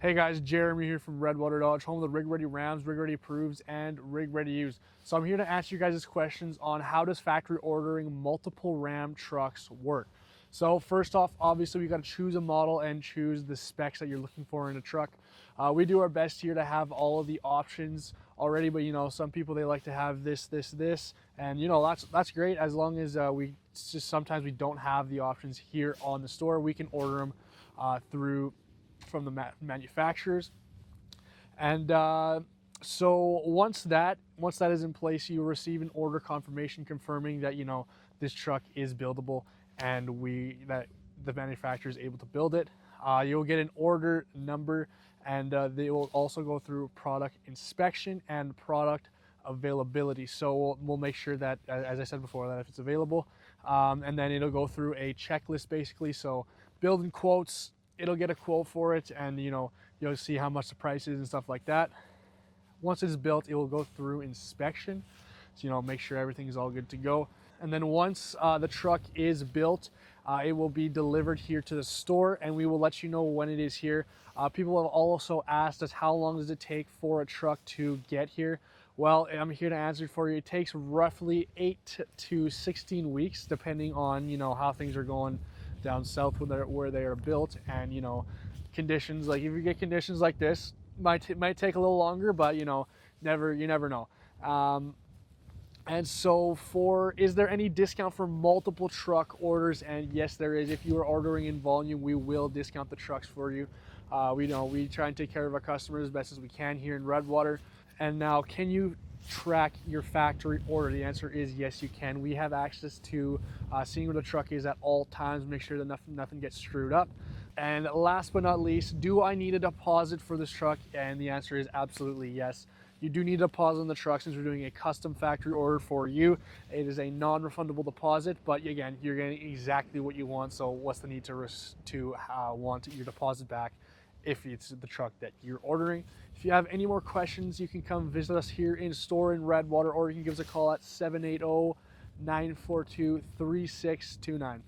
Hey guys, Jeremy here from Redwater Dodge, home of the Rig Ready Rams, Rig Ready Approves, and Rig Ready Used. So I'm here to answer you guys' questions on how does factory ordering multiple Ram trucks work. So first off, obviously we got to choose a model and choose the specs that you're looking for in a truck. We do our best here to have all of the options already, but some people, they like to have this, and that's great as long as sometimes we don't have the options here on the store. We can order them from the manufacturers. And so once that is in place, you receive an order confirmation confirming that this truck is buildable and that the manufacturer is able to build it. You'll get an order number, and they will also go through product inspection and product availability. So we'll make sure that, as I said before, that if it's available, and then it'll go through a checklist basically. So building quotes, it'll get a quote for it, and you'll see how much the price is and stuff like that. Once it's built, it will go through inspection, so make sure everything is all good to go. And then once the truck is built, it will be delivered here to the store, and we will let you know when it is here. People have also asked us, how long does it take for a truck to get here? Well, I'm here to answer for you. It takes roughly 8 to 16 weeks, depending on how things are going down south where they are built, and conditions. Like if you get conditions like this, might take a little longer, but you never know. And so is there any discount for multiple truck orders? And yes, there is. If you are ordering in volume, we will discount the trucks for you. We try and take care of our customers as best as we can here in Redwater. And now, can you track your factory order? The answer is yes, you can. We have access to seeing where the truck is at all times, make sure that nothing gets screwed up. And last but not least, do I need a deposit for this truck? And the answer is absolutely yes. You do need a deposit on the truck since we're doing a custom factory order for you. It is a non-refundable deposit, but again, you're getting exactly what you want. So what's the need to want your deposit back if it's the truck that you're ordering? If you have any more questions, you can come visit us here in store in Redwater, or you can give us a call at 780-942-3629.